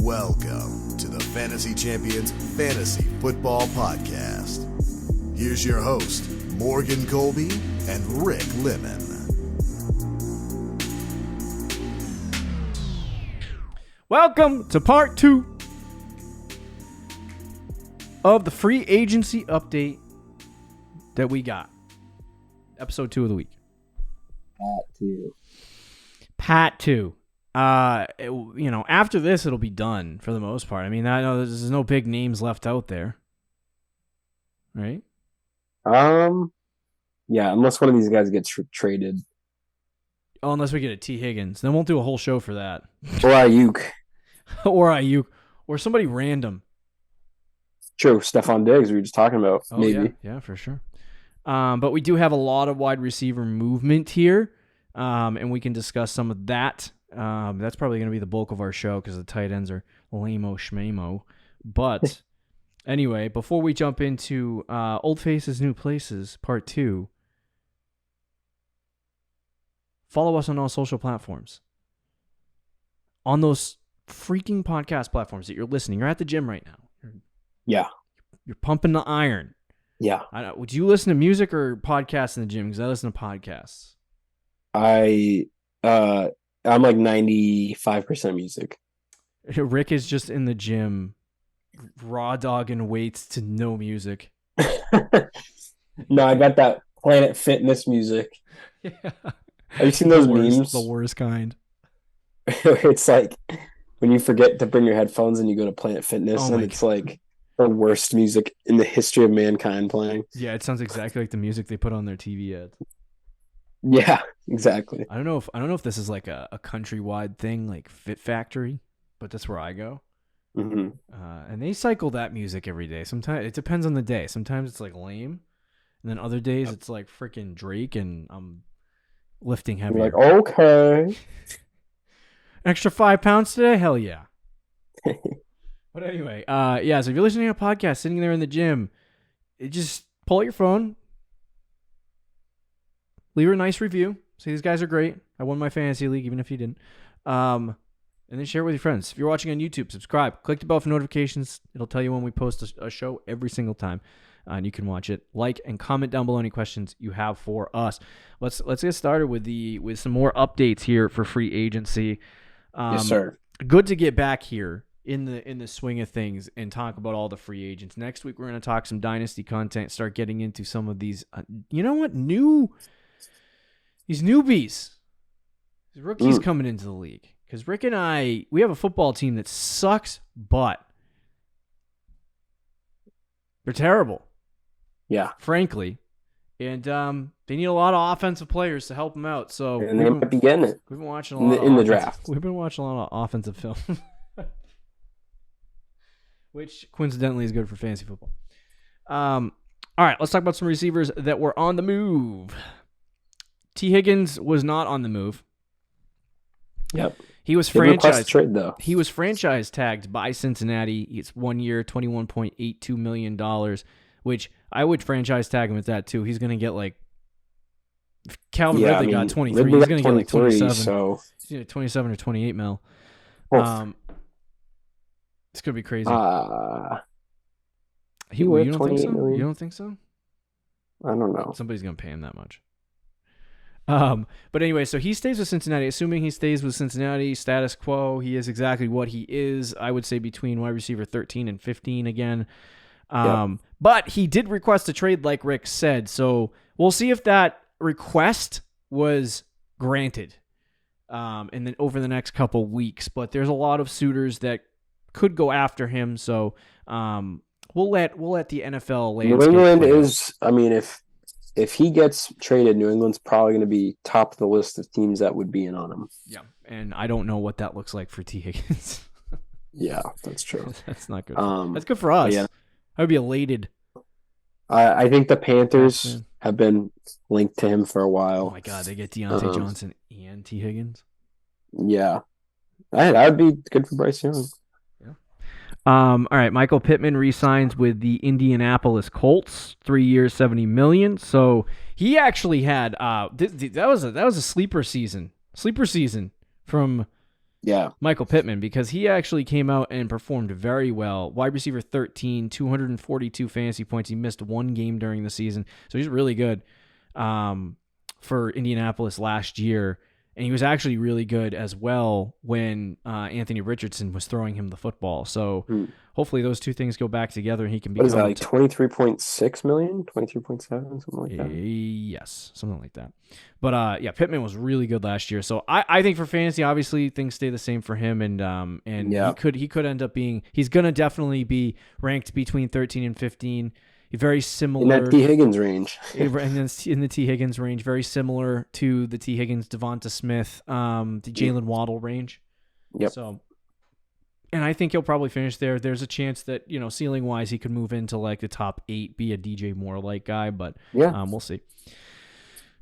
Welcome to the Fantasy Champions Fantasy Football Podcast. Here's your host, Morgan Colby and Rick Lemon. Welcome to part 2 of the free agency update that we got. Episode 2 of the week. Pat 2. After this, it'll be done for the most part. I mean, I know there's no big names left out there. Right? Yeah, unless one of these guys gets traded. Oh, unless we get a T. Higgins. Then we'll do a whole show for that. Or Ayuk. Or Ayuk. Or somebody random. True, Stephon Diggs we were just talking about. Oh, maybe. Yeah, for sure. But we do have a lot of wide receiver movement here, and we can discuss some of that. That's probably going to be the bulk of our show because the tight ends are lame-o schmamo. But anyway, before we jump into Old Faces, New Places, Part 2, follow us on all social platforms. On those freaking podcast platforms that you're listening. You're at the gym right now. Yeah. You're pumping the iron. Yeah. Would you listen to music or podcasts in the gym? Because I listen to podcasts. I'm like 95% music. Rick is just in the gym, raw dogging weights to no music. No, I got that Planet Fitness music. Yeah. Have you seen those memes? The worst kind. It's like when you forget to bring your headphones and you go to Planet Fitness, and it's like the worst music in the history of mankind playing. Yeah, it sounds exactly like the music they put on their TV ads. Yeah, exactly. I don't know if this is like a countrywide thing, like Fit Factory, but that's where I go. Mm-hmm. And they cycle that music every day. Sometimes it depends on the day. Sometimes it's like lame, and then other days it's like freaking Drake, and I'm lifting heavier. You're like, okay. Extra 5 pounds today? Hell yeah. But anyway, so if you're listening to a podcast sitting there in the gym, just pull out your phone, leave a nice review. Say these guys are great. I won my fantasy league, even if you didn't. And then share it with your friends. If you're watching on YouTube, subscribe. Click the bell for notifications. It'll tell you when we post a show every single time. And you can watch it. Like and comment down below any questions you have for us. Let's get started with some more updates here for free agency. Yes, sir. Good to get back here in the swing of things and talk about all the free agents. Next week we're going to talk some dynasty content, start getting into some of these these newbies, these rookies coming into the league. Because Rick and I, we have a football team that sucks, but they're terrible. Yeah, frankly, and they need a lot of offensive players to help them out. So and they might be getting it. We've been watching a lot in the draft. We've been watching a lot of offensive film, which coincidentally is good for fantasy football. All right, let's talk about some receivers that were on the move. T. Higgins was not on the move. Yep. He was franchise trade though. He was franchise tagged by Cincinnati. It's 1 year, $21.82 million, which I would franchise tag him at that too. He's going to get like Calvin Ridley got 23. He's going to get like 27. So 27 or 28 mil. It's going to be crazy. You don't think so? Million? You don't think so? I don't know. Somebody's going to pay him that much. But anyway, so he stays with Cincinnati. Assuming he stays with Cincinnati, status quo, he is exactly what he is. I would say between wide receiver 13 and 15 again. But he did request a trade, like Rick said. So we'll see if that request was granted. And then over the next couple weeks. But there's a lot of suitors that could go after him. So we'll let the NFL landscape. New England is. I mean, if he gets traded, New England's probably going to be top of the list of teams that would be in on him. Yeah, and I don't know what that looks like for T. Higgins. Yeah, that's true. That's not good. That's good for us. Yeah. I would be elated. I think the Panthers have been linked to him for a while. Oh my God, they get Deontay Johnson and T. Higgins. Yeah, that would be good for Bryce Young. All right, Michael Pittman re-signs with the Indianapolis Colts, 3 years, $70 million. So he actually had that was a sleeper season from Yeah. Michael Pittman, because he actually came out and performed very well. Wide receiver 13, 242 fantasy points. He missed one game during the season, so he's really good for Indianapolis last year. And he was actually really good as well when Anthony Richardson was throwing him the football. So hopefully those two things go back together and he can become... What is that, like 23.6 million? 23.7, something like that? Yes, something like that. But yeah, Pittman was really good last year. So I think for fantasy, obviously things stay the same for him, and yeah. he could end up being... He's going to definitely be ranked between 13 and 15. Very similar in that T. Higgins range, and then in the T. Higgins range, very similar to the T. Higgins, Devonta Smith, the Jalen Waddle range. Yep. So, and I think he'll probably finish there. There's a chance that ceiling wise he could move into like the top 8, be a DJ Moore like guy, but yeah, we'll see.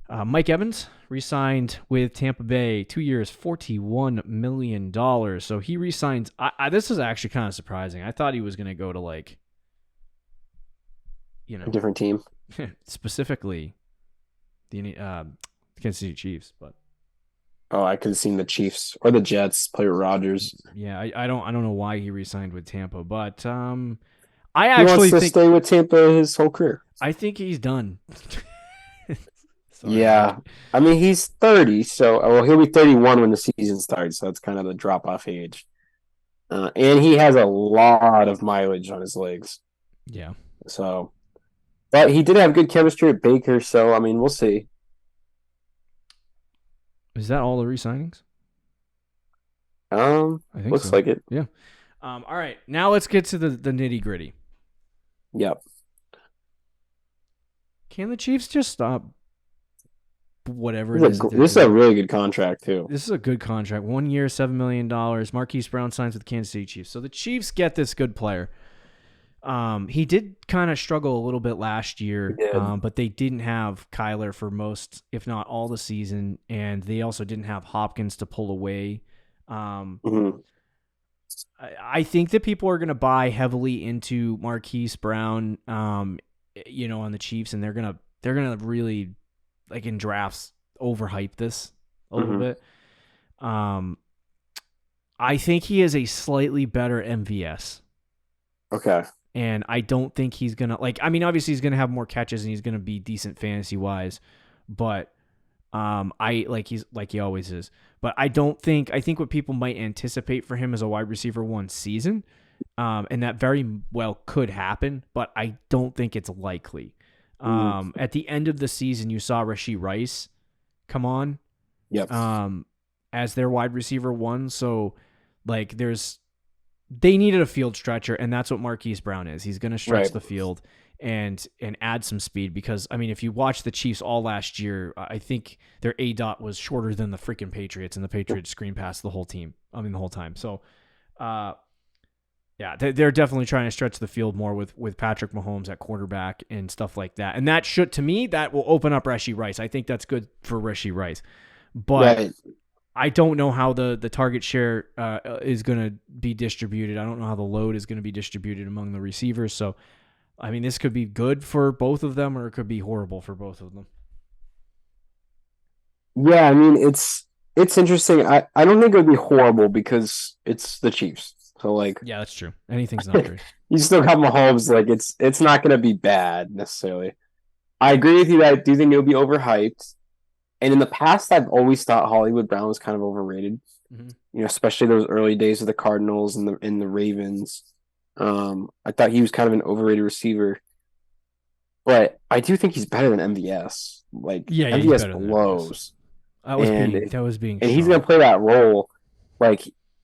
Mike Evans re-signed with Tampa Bay, 2 years, $41 million. So he re-signs. This is actually kind of surprising. I thought he was going to go to like, a different team, specifically the Kansas City Chiefs. But I could have seen the Chiefs or the Jets play with Rodgers. Yeah, I don't know why he re-signed with Tampa, but I actually wants to stay with Tampa his whole career. I think he's done. Yeah, I mean he's 30, so he'll be 31 when the season starts. So that's kind of the drop-off age, and he has a lot of mileage on his legs. Yeah, so. But he did have good chemistry with Baker, so, I mean, we'll see. Is that all the re-signings? I think looks like it. Yeah. All right, now let's get to the nitty-gritty. Yep. Can the Chiefs just stop whatever it is? This is a really good contract, too. This is a good contract. 1 year, $7 million. Marquise Brown signs with the Kansas City Chiefs. So the Chiefs get this good player. He did kind of struggle a little bit last year, but they didn't have Kyler for most, if not all, the season, and they also didn't have Hopkins to pull away. I think that people are going to buy heavily into Marquise Brown, on the Chiefs, and they're gonna really, like in drafts, overhype this a little bit. I think he is a slightly better MVS. Okay. And I don't think he's going to, obviously he's going to have more catches and he's going to be decent fantasy-wise, but he's like he always is. But I think what people might anticipate for him is a wide receiver 1 season, and that very well could happen, but I don't think it's likely. At the end of the season, you saw Rashee Rice come on as their wide receiver 1, so they needed a field stretcher, and that's what Marquise Brown is. He's going to stretch the field and add some speed because, if you watch the Chiefs all last year, I think their ADOT was shorter than the freaking Patriots, and the Patriots screen passed the whole team. The whole time. So, yeah, they're definitely trying to stretch the field more with Patrick Mahomes at quarterback and stuff like that. And that will open up Rashee Rice. I think that's good for Rashee Rice. But I don't know how the target share is going to be distributed. I don't know how the load is going to be distributed among the receivers. So, this could be good for both of them or it could be horrible for both of them. Yeah, it's interesting. I don't think it would be horrible because it's the Chiefs. So, yeah, that's true. Anything's not true. You still got Mahomes. It's not going to be bad necessarily. I agree with you that I do think it'll be overhyped. And in the past, I've always thought Hollywood Brown was kind of overrated. Especially those early days of the Cardinals and the Ravens. I thought he was kind of an overrated receiver. But I do think he's better than MVS. MVS blows. That was being and he's going to play that role.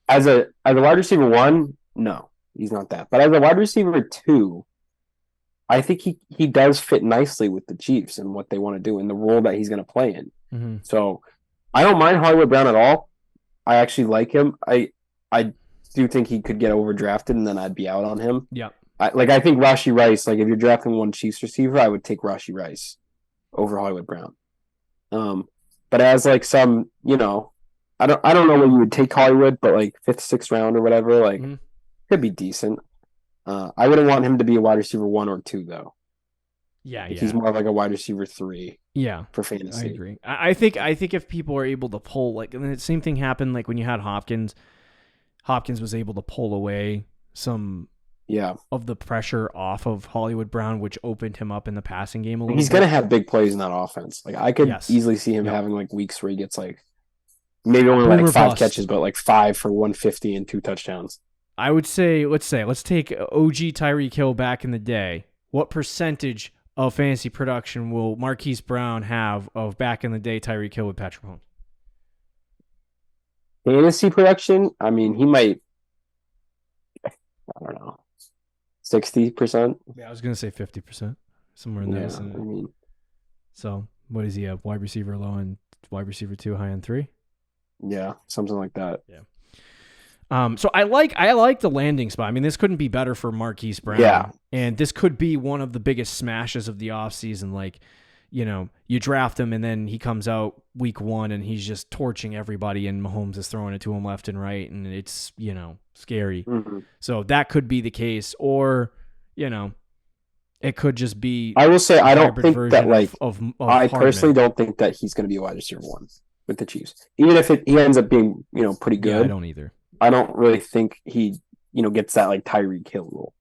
As a wide receiver 1, no, he's not that. But as a wide receiver 2, I think he does fit nicely with the Chiefs and what they want to do and the role that he's going to play in. So I don't mind Hollywood Brown at all. I actually like him. I do think he could get overdrafted and then I'd be out on him. Yeah. I think Rashee Rice, if you're drafting one Chiefs receiver, I would take Rashee Rice over Hollywood Brown. But as some, I don't know when you would take Hollywood, but 5th, 6th round or whatever, could be decent. I wouldn't want him to be a wide receiver 1 or 2 though. Yeah, Like, he's more of like a wide receiver 3 yeah. for fantasy. I agree. I think if people are able to pull, like, and the same thing happened like when you had Hopkins. Hopkins was able to pull away some of the pressure off of Hollywood Brown, which opened him up in the passing game a little bit. He's going to have big plays in that offense. Like, I could easily see him Yep. having like weeks where he gets like maybe only Boomer like 5 bust. catches, but like 5 for 150 and 2 touchdowns. I would say, let's take OG Tyreek Hill back in the day. What percentage of fantasy production will Marquise Brown have of back in the day Tyreek Hill with Patrick Mahomes? Fantasy production, I mean, he might, I don't know, 60%. Yeah, I was going to say 50%, somewhere in that vicinity. I mean, so what does he have? Wide receiver low and wide receiver 2, high end 3? Yeah, something like that. Yeah. So I like the landing spot. I mean, this couldn't be better for Marquise Brown. Yeah. And this could be one of the biggest smashes of the offseason. Like, you know, you draft him and then he comes out week 1 and he's just torching everybody and Mahomes is throwing it to him left and right. And it's, you know, scary. Mm-hmm. So that could be the case. Or, you know, it could just be. I will say, I don't think that, like, of I personally don't think that he's going to be a wide receiver 1 with the Chiefs. Even if he ends up being, you know, pretty good. Yeah, I don't either. I don't really think he, you know, gets that like Tyreek Hill role.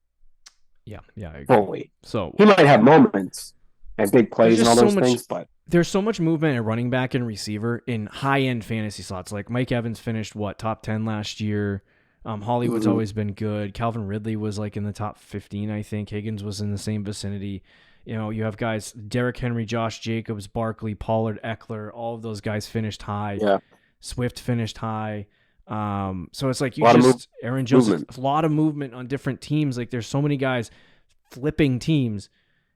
Yeah, I agree. Fully. So he might have moments and big plays and all those things, but there's so much movement at running back and receiver in high-end fantasy slots. Like Mike Evans finished top 10 last year. Hollywood's always been good. Calvin Ridley was like in the top 15, I think. Higgins was in the same vicinity. You know, you have guys Derrick Henry, Josh Jacobs, Barkley, Pollard, Eckler. All of those guys finished high. Yeah. Swift finished high. So it's like Aaron Jones, a lot of movement on different teams. Like there's so many guys flipping teams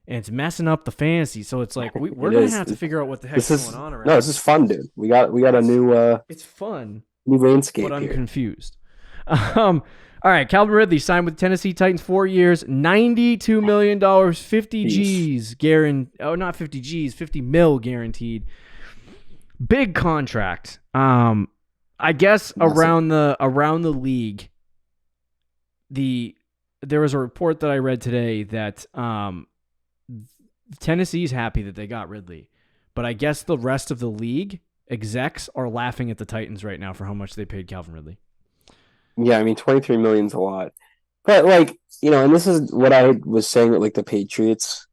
and it's messing up the fantasy. So it's like, we're going to have to figure out what the heck's going on around. No, this is fun, dude. We got a new, it's fun, new landscape, but I'm here. Confused. All right. Calvin Ridley signed with Tennessee Titans 4 years, $92 million, 50 G's guaranteed. Oh, not 50 G's, 50 mil guaranteed. Big contract. I guess around the league, there was a report that I read today that Tennessee's happy that they got Ridley, but I guess the rest of the league execs are laughing at the Titans right now for how much they paid Calvin Ridley. Yeah, I mean, $23 million's a lot, but like, you know, and this is what I was saying with like the Patriots.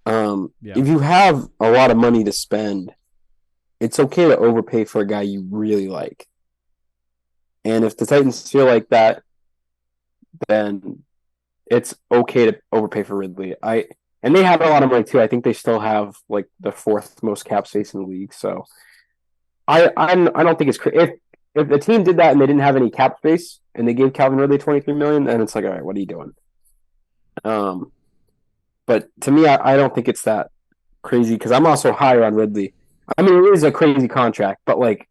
If you have a lot of money to spend, it's okay to overpay for a guy you really like. And if the Titans feel like that, then it's okay to overpay for Ridley. And they have a lot of money too. I think they still have like the 4th most cap space in the league. So I don't think it's crazy. If the team did that and they didn't have any cap space and they gave Calvin Ridley $23 million, then it's like, all right, what are you doing? But to me, I don't think it's that crazy because I'm also higher on Ridley. I mean, it is a crazy contract, but like,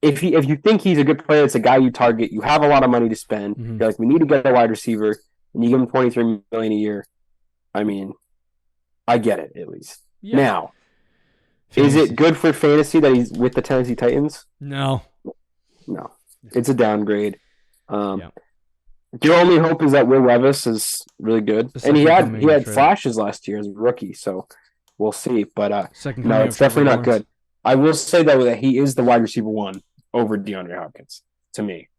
if you think he's a good player, it's a guy you target. You have a lot of money to spend. Mm-hmm. You're like, we need to get a wide receiver, and you give him $23 million a year. I mean, I get it at least. Yeah. Now, is it good for fantasy that he's with the Tennessee Titans? No, it's a downgrade. Your only hope is that Will Levis is really good, and he had flashes last year as a rookie, so we'll see. But no, it's definitely not good. I will say though that he is the wide receiver 1 over DeAndre Hopkins to me.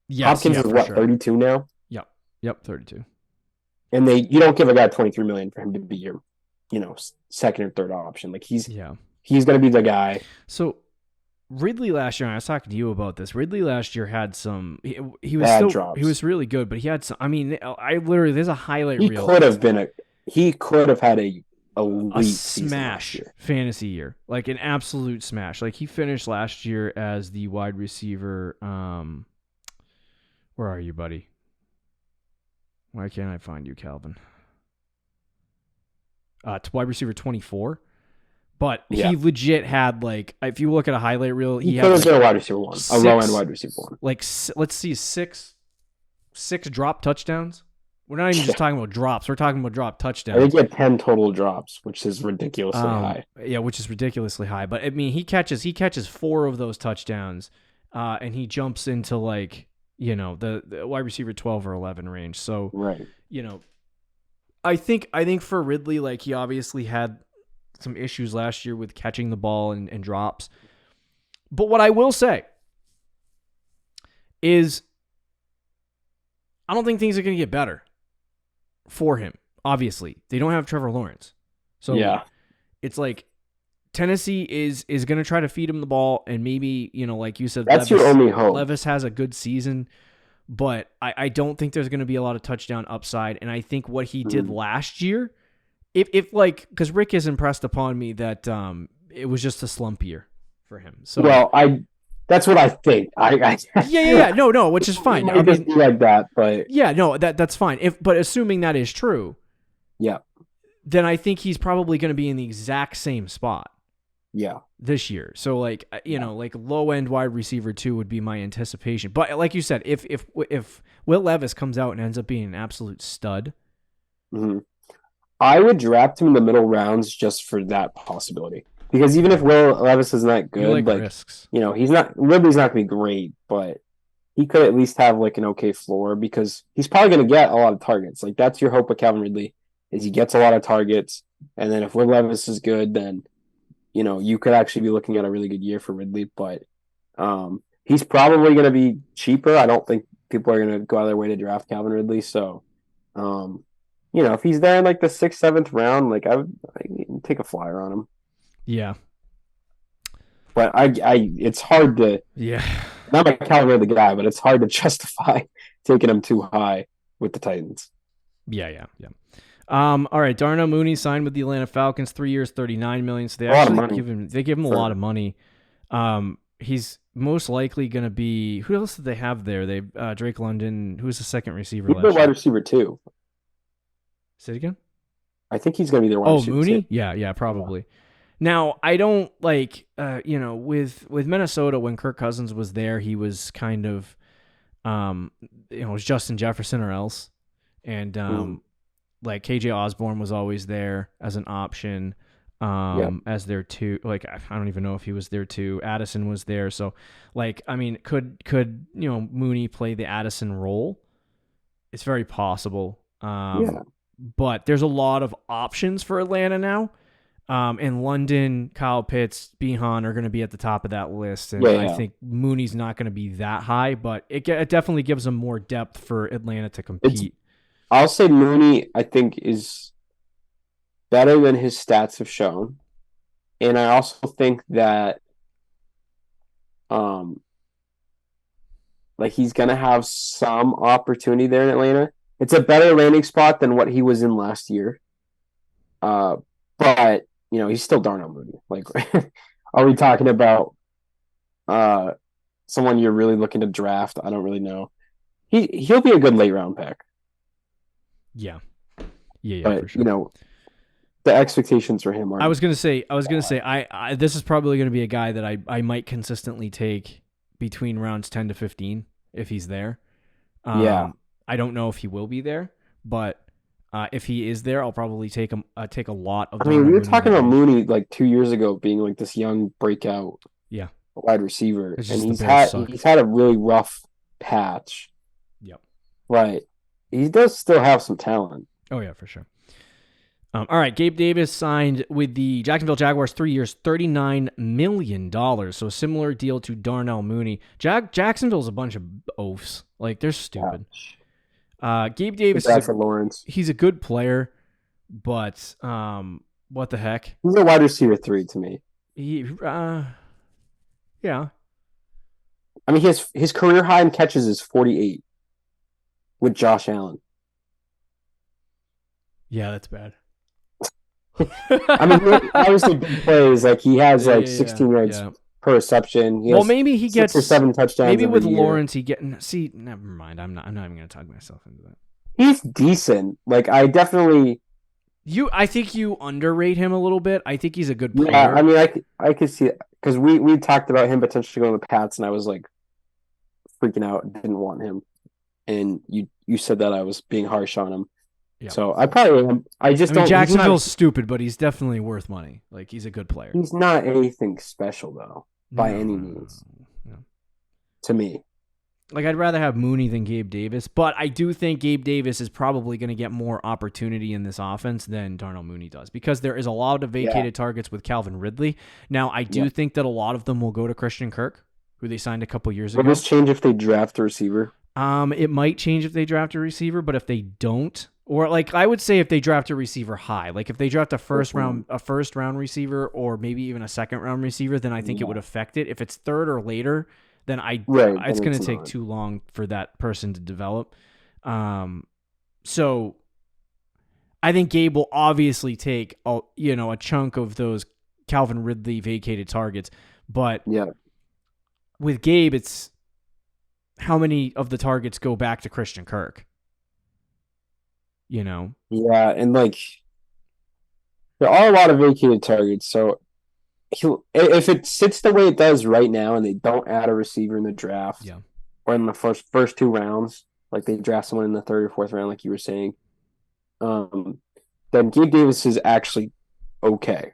Yes, Hopkins is what, 32 now? Yep, 32. And you don't give a guy $23 million for him to be your, you know, 2nd or 3rd option. Like he's going to be the guy. So Ridley last year, and I was talking to you about this. Ridley last year had some. He was bad drops. He was really good, but he had some. I mean, there's a highlight reel. He could have had a smash fantasy year, like an absolute smash. Like he finished last year as the wide receiver. Where are you, buddy? Why can't I find you, Calvin? It's wide receiver 24. But he legit had, like, if you look at a highlight reel, he had a wide receiver 1, a low end wide receiver 1. Like, let's see, six drop touchdowns. We're not even just talking about drops. We're talking about drop touchdowns. I think he had 10 total drops, which is ridiculously high. Yeah, which is ridiculously high. But I mean, he catches 4 of those touchdowns, and he jumps into, like, you know, the wide receiver 12 or 11 range. So, right. You know, I think for Ridley, like he obviously had some issues last year with catching the ball and drops. But what I will say is I don't think things are going to get better for him. Obviously, they don't have Trevor Lawrence. So yeah, it's like Tennessee is going to try to feed him the ball, and maybe, like you said, that's your only hope. Levis has a good season, but I don't think there's going to be a lot of touchdown upside. And I think what he did last year, if like, because Rick has impressed upon me that it was just a slump year for him. So that's what I think. Yeah. No, which is fine. I mean, like that, but yeah, no, that's fine. But assuming that is true, yeah, then I think he's probably going to be in the exact same spot. Yeah. This year. So like, like low end wide receiver 2 would be my anticipation. But like you said, if Will Levis comes out and ends up being an absolute stud, I would draft him in the middle rounds just for that possibility. Because even if Will Levis is not good, like risks. Ridley's not going to be great, but he could at least have like an okay floor because he's probably going to get a lot of targets. Like that's your hope with Calvin Ridley is he gets a lot of targets, and then if Will Levis is good, then you could actually be looking at a really good year for Ridley, but he's probably going to be cheaper. I don't think people are going to go out of their way to draft Calvin Ridley. So, if he's there in like the 6th, 7th round, like I'd take a flyer on him. Yeah. But it's hard to, not like Calvin Ridley guy, but it's hard to justify taking him too high with the Titans. Yeah. All right, Darnell Mooney signed with the Atlanta Falcons, 3 years, $39 million. So they give him a lot of money. He's most likely going to be. Who else did they have there? They Drake London. Who's the second receiver? He's their wide receiver too. Say it again. I think he's going to be their wide receiver. Oh, Mooney? Too. Yeah, probably. Now I don't like. With Minnesota when Kirk Cousins was there, he was kind of, it was Justin Jefferson or else, and like KJ Osborne was always there as an option, as their 2. Like I don't even know if he was there too. Addison was there, so like I mean, could Mooney play the Addison role? It's very possible. But there's a lot of options for Atlanta now. In London, Kyle Pitts, Behan are going to be at the top of that list, and I think Mooney's not going to be that high, but it definitely gives them more depth for Atlanta to compete. I'll say Mooney, I think, is better than his stats have shown. And I also think that like he's going to have some opportunity there in Atlanta. It's a better landing spot than what he was in last year. But, he's still Darnell Mooney. Like, are we talking about someone you're really looking to draft? I don't really know. He'll be a good late round pick. Yeah, but, for sure. The expectations for him are. I was gonna say, I this is probably gonna be a guy that I might consistently take between rounds 10 to 15 if he's there. I don't know if he will be there, but if he is there, I'll probably take a lot of. We were talking about Mooney like 2 years ago being like this young breakout, wide receiver, and he's had a really rough patch. Yep. Right. He does still have some talent. Oh, yeah, for sure. All right, Gabe Davis signed with the Jacksonville Jaguars, 3 years, $39 million. So a similar deal to Darnell Mooney. Jacksonville's a bunch of oafs. Like, they're stupid. Gabe Davis is Lawrence. He's a good player, but what the heck? He's a wide receiver 3 to me. Yeah. I mean, his career high in catches is 48. With Josh Allen. Yeah, that's bad. I mean, obviously big plays. Like he has 16 yards per reception. Maybe he gets 6 or 7 touchdowns. Maybe with Lawrence, he getting. See, never mind. I'm not even going to talk myself into that. He's decent. Like I definitely. I think you underrate him a little bit. I think he's a good player. Yeah, I mean, I could see it because we talked about him potentially going to the Pats, and I was like freaking out. Didn't want him. And you said that I was being harsh on him. Yeah. So I probably am. I mean, Jacksonville's stupid, but he's definitely worth money. Like, he's a good player. He's not anything special, though, by any means. No. To me. Like, I'd rather have Mooney than Gabe Davis, but I do think Gabe Davis is probably going to get more opportunity in this offense than Darnell Mooney does because there is a lot of vacated targets with Calvin Ridley. Now, I do think that a lot of them will go to Christian Kirk, who they signed a couple years ago. Will this change if they draft a receiver? It might change if they draft a receiver, but if they don't, or like I would say if they draft a receiver high, like if they draft a first round receiver or maybe even a second round receiver, then I think it would affect it. If it's third or later, then it's going to take too long for that person to develop. So I think Gabe will obviously take a chunk of those Calvin Ridley vacated targets, but with Gabe, it's how many of the targets go back to Christian Kirk? Yeah, and like there are a lot of vacated targets, so if it sits the way it does right now and they don't add a receiver in the draft or in the first 2 rounds, like they draft someone in the 3rd or 4th round, like you were saying, then Gabe Davis is actually okay.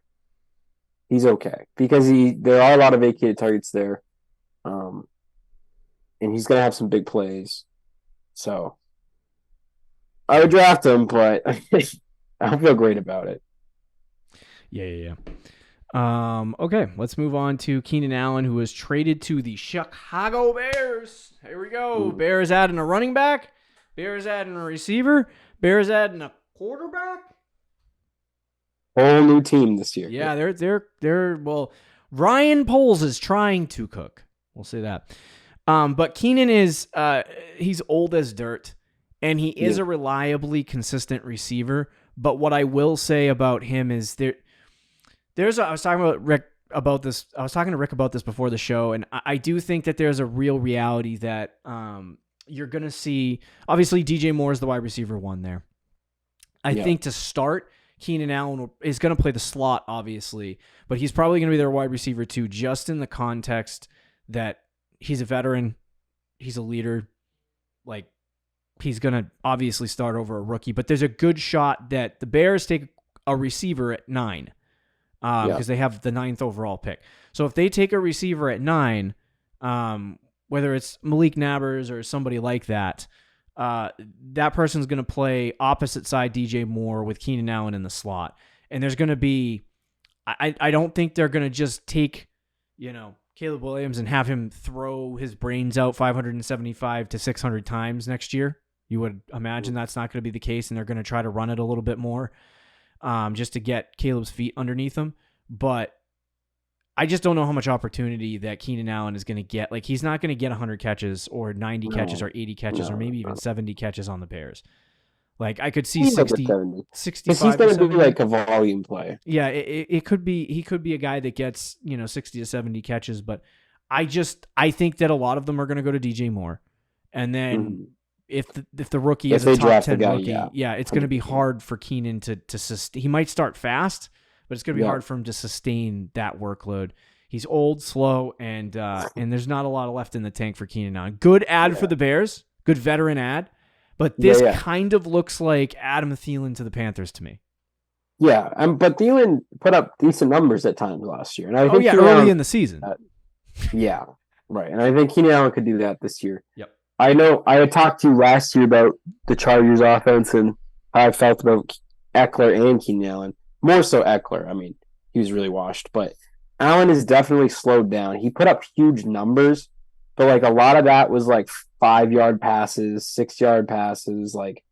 He's okay because there are a lot of vacated targets there, and he's gonna have some big plays. So I would draft him, but I don't feel great about it. Yeah. Okay, let's move on to Keenan Allen, who was traded to the Chicago Bears. Here we go. Bears adding a running back. Bears adding a receiver. Bears adding a quarterback. Whole new team this year. Yeah, they're well. Ryan Poles is trying to cook. We'll say that. But Keenan is he's old as dirt, and he is a reliably consistent receiver. But what I will say about him is I was talking to Rick about this before the show, and I do think that there's a real reality that you're going to see. Obviously, DJ Moore is the wide receiver 1 there. I think to start, Keenan Allen is going to play the slot, obviously, but he's probably going to be their wide receiver 2, just in the context that he's a veteran, he's a leader, like he's going to obviously start over a rookie, but there's a good shot that the Bears take a receiver at 9. Because they have the 9th overall pick. So if they take a receiver at 9, whether it's Malik Nabers or somebody like that, that person's going to play opposite side DJ Moore with Keenan Allen in the slot. And there's going to be, I don't think they're going to just take, Caleb Williams and have him throw his brains out 575 to 600 times next year. You would imagine that's not going to be the case, and they're going to try to run it a little bit more. Just to get Caleb's feet underneath him. But I just don't know how much opportunity that Keenan Allen is going to get. Like, he's not going to get 100 catches or 90 catches or 80 catches or maybe even 70 catches on the Bears. Like, I could see 60, 65. He's going to be like a volume play. Yeah, it could be. He could be a guy that gets 60 to 70 catches. But I think that a lot of them are going to go to DJ Moore, and then. If the rookie is a top 10 rookie, it's going to be hard for Keenan to sustain. He might start fast, but it's going to be hard for him to sustain that workload. He's old, slow, and there's not a lot left in the tank for Keenan now. Good ad for the Bears, good veteran ad, but this kind of looks like Adam Thielen to the Panthers to me. Yeah, but Thielen put up decent numbers at times last year, and I think early in the season. Right, and I think Keenan Allen could do that this year. Yep. I know I had talked to you last year about the Chargers offense and how I felt about Eckler and Keenan Allen. More so Eckler. I mean, he was really washed, but Allen is definitely slowed down. He put up huge numbers, but like a lot of that was like 5-yard passes, 6-yard passes. Like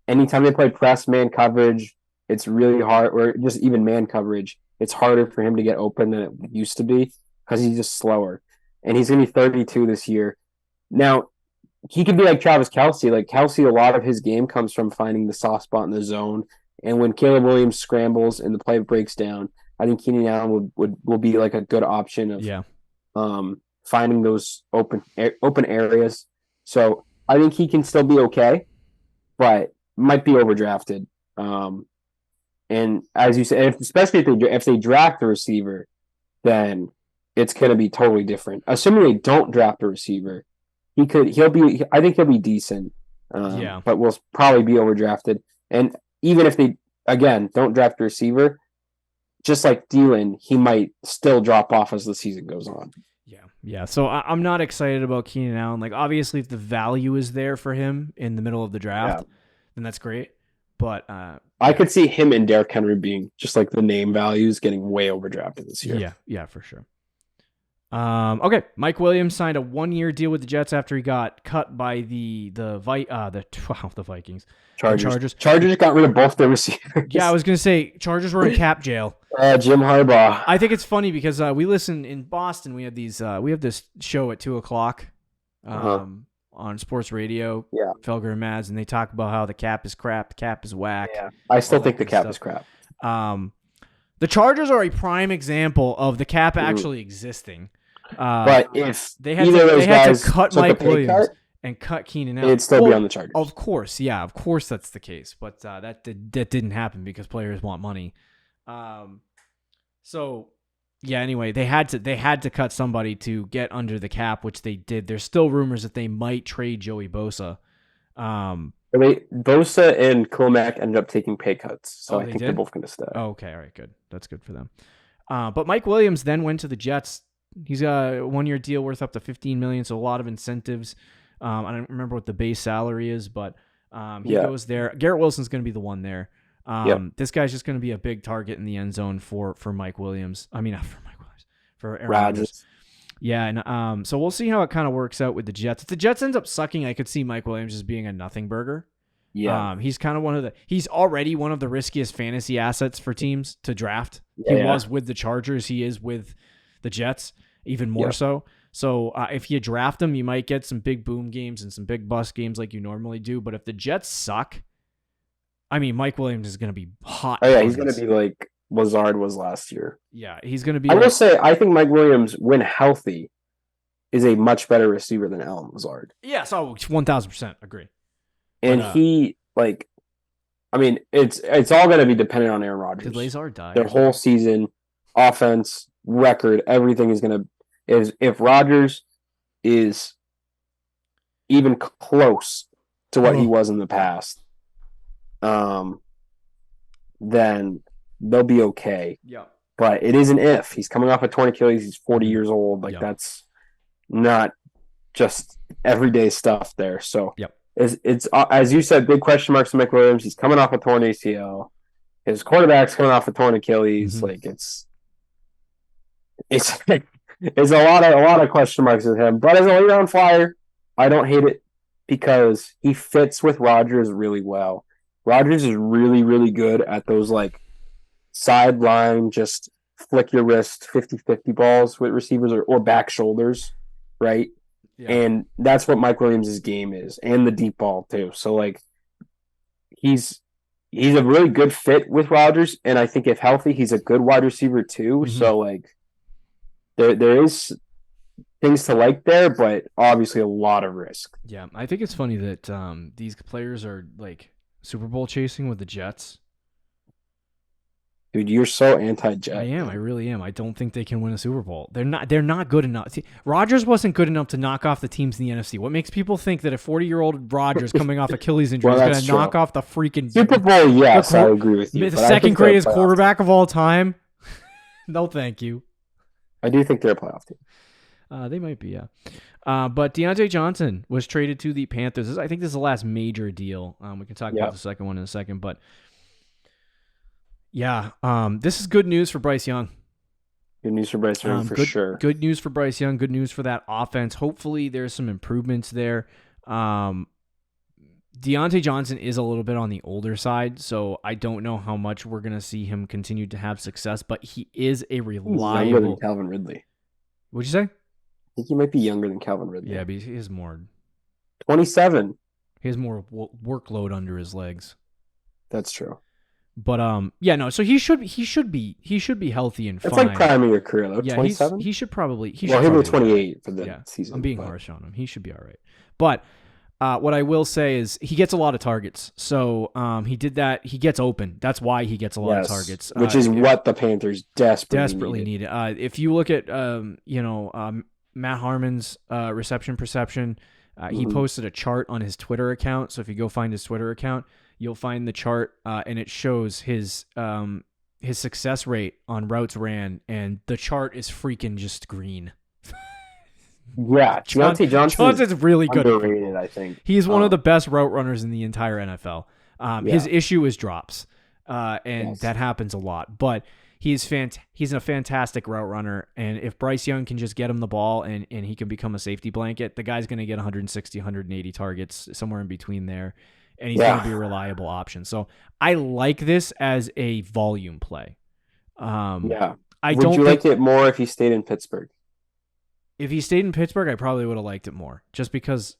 anytime they play press man coverage, it's really hard, or just even man coverage, it's harder for him to get open than it used to be because he's just slower. And he's going to be 32 this year. Now, he could be like Travis Kelce. Like Kelce, a lot of his game comes from finding the soft spot in the zone. And when Caleb Williams scrambles and the play breaks down, I think Keenan Allen will be like a good option of finding those open areas. So I think he can still be okay, but might be overdrafted. And as you said, especially if they draft a receiver, then it's going to be totally different. Assuming they don't draft a receiver, I think he'll be decent. But will probably be overdrafted. And even if they don't draft a receiver, just like Thielen, he might still drop off as the season goes on. Yeah. So I'm not excited about Keenan Allen. Like, obviously, if the value is there for him in the middle of the draft, then that's great. But I could see him and Derrick Henry being just like the name values getting way overdrafted this year. Yeah, for sure. Okay, Mike Williams signed a 1-year deal with the Jets after he got cut by the Vikings. Chargers got rid of both their receivers. Yeah, I was gonna say Chargers were in cap jail. Jim Harbaugh. I think it's funny because we listen in Boston. We have this show at 2:00 on sports radio. Yeah, Felger and Mads, and they talk about how the cap is crap, the cap is whack. Yeah, I still think the cap is crap. The Chargers are a prime example of the cap actually existing. But if they had to cut Mike Williams and cut Keenan Allen, it'd still be on the Chargers. Of course, that's the case. But that didn't happen because players want money. So yeah. Anyway, they had to cut somebody to get under the cap, which they did. There's still rumors that they might trade Joey Bosa. Bosa and Klomack ended up taking pay cuts, so I think they're both going to stay. Oh, okay, all right, good. That's good for them. But Mike Williams then went to the Jets. He's got a 1-year deal worth up to $15 million, so a lot of incentives. I don't remember what the base salary is, but he goes there. Garrett Wilson's going to be the one there. This guy's just going to be a big target in the end zone for Mike Williams. I mean, not for Mike Williams, for Aaron Rodgers. Yeah, and so we'll see how it kind of works out with the Jets. If the Jets ends up sucking, I could see Mike Williams as being a nothing burger. Yeah, he's kind of he's already one of the riskiest fantasy assets for teams to draft. He was with the Chargers. He is with the Jets, even more so. So if you draft him, you might get some big boom games and some big bust games like you normally do. But if the Jets suck, I mean, Mike Williams is going to be hot. Oh, yeah, he's going to be like Lazard was last year. Yeah, he's going to be. I will say, I think Mike Williams, when healthy, is a much better receiver than Allen Lazard. Yeah, so 1,000% agree. And he, like, I mean, it's all going to be dependent on Aaron Rodgers. Did Lazard die? Their whole season, offense, record, everything is going to. If Rodgers is even close to what he was in the past, then they'll be okay. Yeah. But it is an if. He's coming off a torn Achilles. He's 40 years old. Like, that's not just everyday stuff there. So it's as you said, big question marks to Mike Williams. He's coming off a torn ACL. His quarterback's coming off a torn Achilles. Mm-hmm. Like, it's a lot of question marks with him. But as a late-round flyer, I don't hate it because he fits with Rodgers really well. Rodgers is really, really good at those, like, sideline, just flick your wrist 50-50 balls with receivers or back shoulders, right? Yeah. And that's what Mike Williams' game is, and the deep ball too. So, like, he's a really good fit with Rodgers, and I think if healthy, he's a good wide receiver too. Mm-hmm. So, like, there is things to like there, but obviously a lot of risk. Yeah, I think it's funny that these players are, like, Super Bowl chasing with the Jets. Dude, you're so anti-Jet. I am. I really am. I don't think they can win a Super Bowl. They're not good enough. See, Rodgers wasn't good enough to knock off the teams in the NFC. What makes people think that a 40-year-old Rodgers coming off Achilles injury is going to knock off the freaking Super Bowl? Yes, I agree with you. The second greatest quarterback of all time? No, thank you. I do think they're a playoff team. They might be, yeah. But Deontay Johnson was traded to the Panthers. I think this is the last major deal. We can talk about the second one in a second, but yeah, this is good news for Bryce Young. Good news for Bryce Young for sure. Good news for Bryce Young. Good news for that offense. Hopefully, there's some improvements there. Deontay Johnson is a little bit on the older side, so I don't know how much we're going to see him continue to have success, but he is a reliable... He's younger than Calvin Ridley. What'd you say? I think he might be younger than Calvin Ridley. Yeah, but he has more... 27. He has more workload under his legs. That's true. But so he should be healthy and fine. It's like prime of your career, though. Yeah, 27. He should probably. He was 28 for the season. I'm being harsh on him. He should be all right. But what I will say is he gets a lot of targets. So he did that. He gets open. That's why he gets a lot of targets, which is what the Panthers desperately needed. If you look at Matt Harmon's reception perception, he posted a chart on his Twitter account. So if you go find his Twitter account, you'll find the chart, and it shows his success rate on routes ran, and the chart is freaking just green. Yeah, Deontay Johnson Johnson's really good. Underrated, I think. He's one of the best route runners in the entire NFL. His Yeah. issue is drops, and Yes. that happens a lot. But he's a fantastic route runner, and if Bryce Young can just get him the ball and he can become a safety blanket, the guy's going to get 160, 180 targets, somewhere in between there, and he's going to be a reliable option. So I like this as a volume play. Yeah. Would you like it more if he stayed in Pittsburgh? If he stayed in Pittsburgh, I probably would have liked it more, just because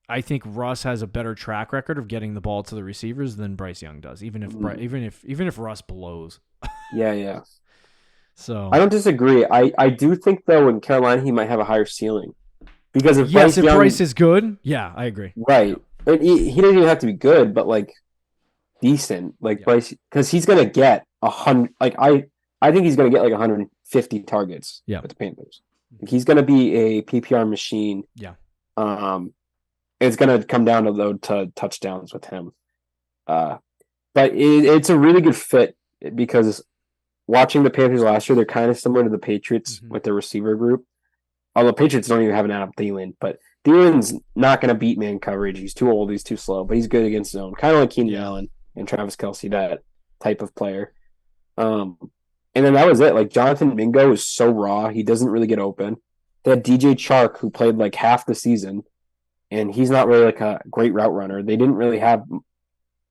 I think Russ has a better track record of getting the ball to the receivers than Bryce Young does, even if Russ blows. Yeah. So I don't disagree. I do think though in Carolina he might have a higher ceiling because if Bryce is good, yeah, I agree. Right, he doesn't even have to be good, but like decent, like Bryce, because he's gonna get 100. Like I think he's gonna get like 150 targets. Yeah. With the Panthers, he's gonna be a PPR machine. Yeah. It's gonna come down to touchdowns with him. But it's a really good fit because watching the Panthers last year, they're kind of similar to the Patriots with their receiver group. Although Patriots don't even have an Adam Thielen, but Thielen's not going to beat man coverage. He's too old. He's too slow, but he's good against zone. Kind of like Keenan Allen and Travis Kelce, that type of player. And then that was it. Like Jonathan Mingo is so raw. He doesn't really get open. They had DJ Chark, who played like half the season, and he's not really like a great route runner. They didn't really have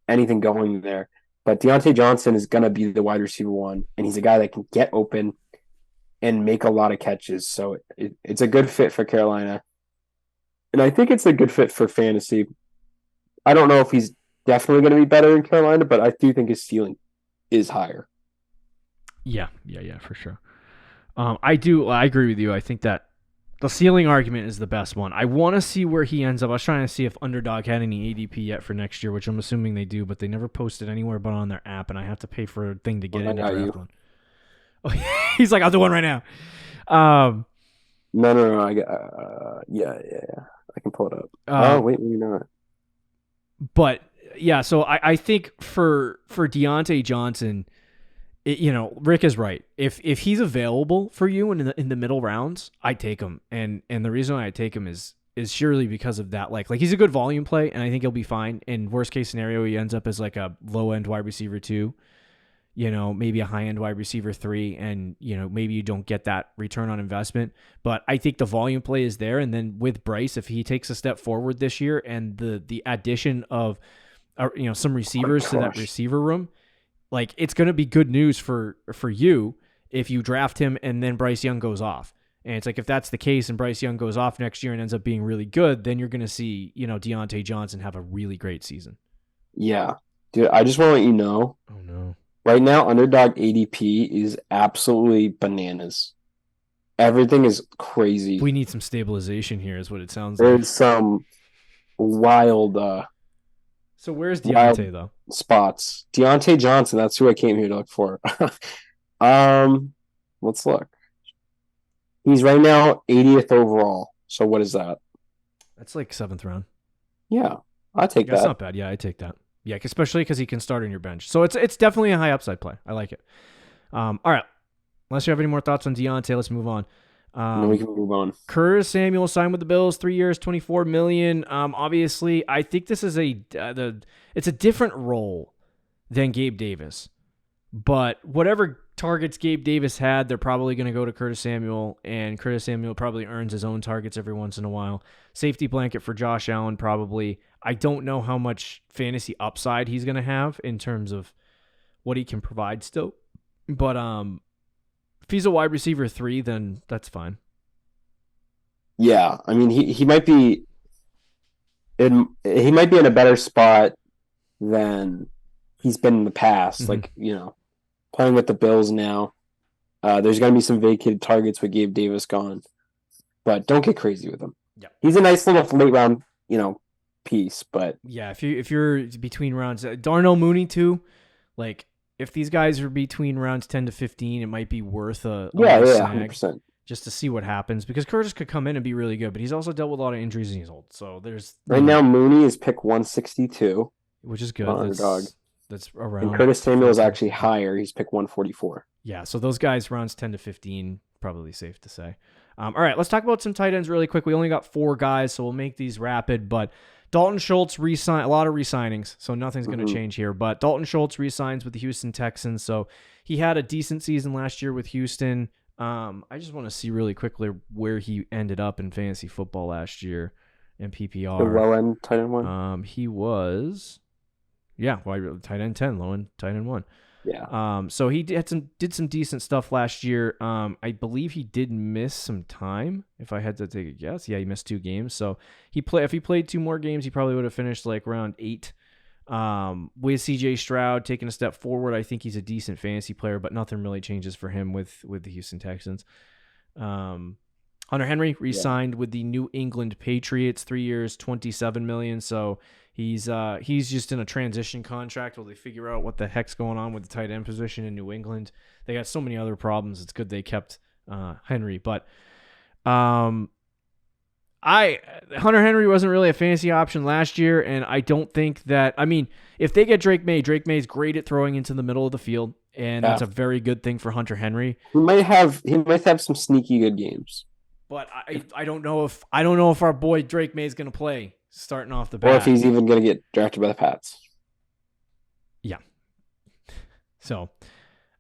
anything going there. But Deontay Johnson is going to be the wide receiver one, and he's a guy that can get open and make a lot of catches. So it's a good fit for Carolina. And I think it's a good fit for fantasy. I don't know if he's definitely going to be better in Carolina, but I do think his ceiling is higher. Yeah, for sure. I agree with you. I think that the ceiling argument is the best one. I want to see where he ends up. I was trying to see if Underdog had any ADP yet for next year, which I'm assuming they do, but they never posted anywhere but on their app, and I have to pay for a thing to get into draft one. Oh, he's like, I'll do one right now. No. Yeah. I can pull it up. Wait, maybe not. But yeah, so I think for Deontay Johnson, Rick is right. If he's available for you in the middle rounds, I take him, and the reason why I take him is surely because of that. Like he's a good volume play, and I think he'll be fine. In worst case scenario, he ends up as like a low end wide receiver 2, maybe a high end wide receiver 3, and maybe you don't get that return on investment. But I think the volume play is there, and then with Bryce, if he takes a step forward this year, and the addition of some receivers to that receiver room. Like, it's going to be good news for you if you draft him and then Bryce Young goes off. And it's like, if that's the case and Bryce Young goes off next year and ends up being really good, then you're going to see, Deontay Johnson have a really great season. Yeah. Dude, I just want to let you know. Oh, no. Right now, Underdog ADP is absolutely bananas. Everything is crazy. We need some stabilization here is what it sounds like. There's some wild... So where's Deontay, though? Spots. Deontay Johnson, that's who I came here to look for. Let's look. He's right now 80th overall. So what is that? That's like 7th round. Yeah, I take that. That's not bad. Yeah, I take that. Yeah, especially because he can start on your bench. So it's definitely a high upside play. I like it. All right. Unless you have any more thoughts on Deontay, let's move on. Then we can move on. Curtis Samuel signed with the Bills, 3 years, $24 million. Obviously, I think this is it's a different role than Gabe Davis, but whatever targets Gabe Davis had, they're probably going to go to Curtis Samuel, and Curtis Samuel probably earns his own targets every once in a while. Safety blanket for Josh Allen, probably. I don't know how much fantasy upside he's going to have in terms of what he can provide still, but if he's a wide receiver 3, then that's fine. Yeah, I mean he might be in a better spot than he's been in the past. Mm-hmm. Like, playing with the Bills now. There's gonna be some vacated targets with Gabe Davis gone. But don't get crazy with him. Yeah. He's a nice little late round, piece, but yeah, if you're between rounds, Darnell Mooney too, like if these guys are between rounds 10 to 15, it might be worth a snag 100%. just to see what happens, because Curtis could come in and be really good, but he's also dealt with a lot of injuries and he's old. So there's now Mooney is pick 162, which is good. Underdog. That's around. And Curtis Samuel is actually higher. He's pick 144. Yeah, so those guys rounds 10 to 15, probably safe to say. All right, let's talk about some tight ends really quick. We only got 4 guys, so we'll make these rapid. But Dalton Schultz a lot of re-signings, so nothing's going to change here. But Dalton Schultz re-signs with the Houston Texans, so he had a decent season last year with Houston. I just want to see really quickly where he ended up in fantasy football last year in PPR. The low end tight end 1. He was, tight end 10, low end tight end 1. Yeah. So he did some decent stuff last year. I believe he did miss some time. If I had to take a guess, he missed 2 games. So if he played 2 more games, he probably would have finished like around 8. With CJ Stroud taking a step forward, I think he's a decent fantasy player, but nothing really changes for him with the Houston Texans. Hunter Henry re-signed with the New England Patriots, 3 years, $27 million. So he's just in a transition contract while they figure out what the heck's going on with the tight end position in New England. They got so many other problems. It's good they kept Henry, but Hunter Henry wasn't really a fantasy option last year, and I don't think that. I mean, if they get Drake May's great at throwing into the middle of the field, and that's a very good thing for Hunter Henry. He might have some sneaky good games. But I don't know if our boy Drake May is going to play starting off the bat, or if he's even going to get drafted by the Pats. Yeah. So,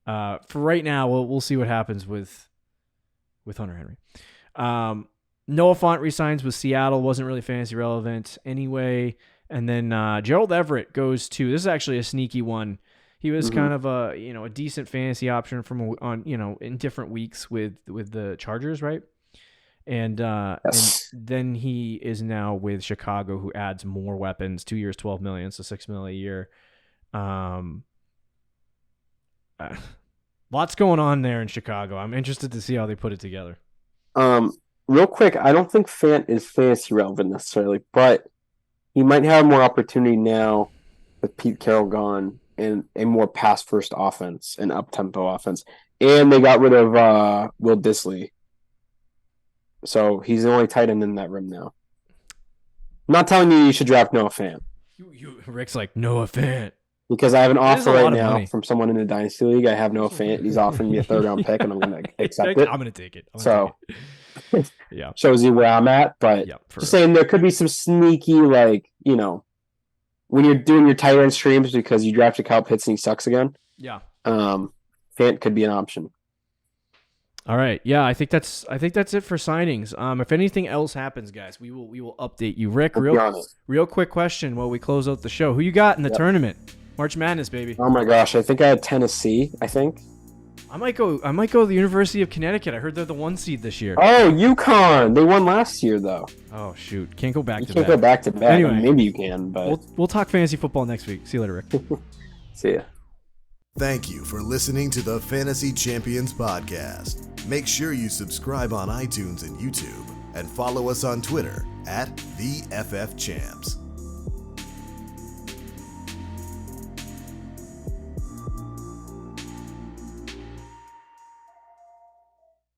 for right now, we'll see what happens with Hunter Henry. Noah Fant resigns with Seattle. Wasn't really fantasy relevant anyway. And then Gerald Everett goes to. This is actually a sneaky one. He was kind of a decent fantasy option in different weeks with the Chargers, right? And then he is now with Chicago, who adds more weapons. 2 years, $12 million, so $6 million a year. Lots going on there in Chicago. I'm interested to see how they put it together. Real quick, I don't think Fant is fantasy relevant necessarily, but he might have more opportunity now with Pete Carroll gone and a more pass-first offense, an up-tempo offense. And they got rid of Will Dissly. So he's the only tight end in that room now. I'm not telling you should draft Noah Fant. Rick's like, Noah Fant. Because I have an offer right now from someone in the Dynasty League. I have Noah Fant. He's offering me a 3rd-round pick, and I'm going to accept it. I'm going to take it. Yeah. Shows you where I'm at. But just saying there could be some sneaky, when you're doing your tight end streams because you drafted Kyle Pitts and he sucks again. Yeah. Fant could be an option. All right. Yeah, I think that's it for signings. If anything else happens, guys, we will update you. Rick, real quick question while we close out the show. Who you got in the tournament? March Madness, baby. Oh my gosh, I think I had Tennessee, I might go to the University of Connecticut. I heard they're the 1 seed this year. Oh, UConn. They won last year though. Oh shoot. Can't go back to back. You can't go back to back. Anyway, maybe you can, but we'll talk fantasy football next week. See you later, Rick. See ya. Thank you for listening to the Fantasy Champions Podcast. Make sure you subscribe on iTunes and YouTube and follow us on Twitter @TheFFChamps.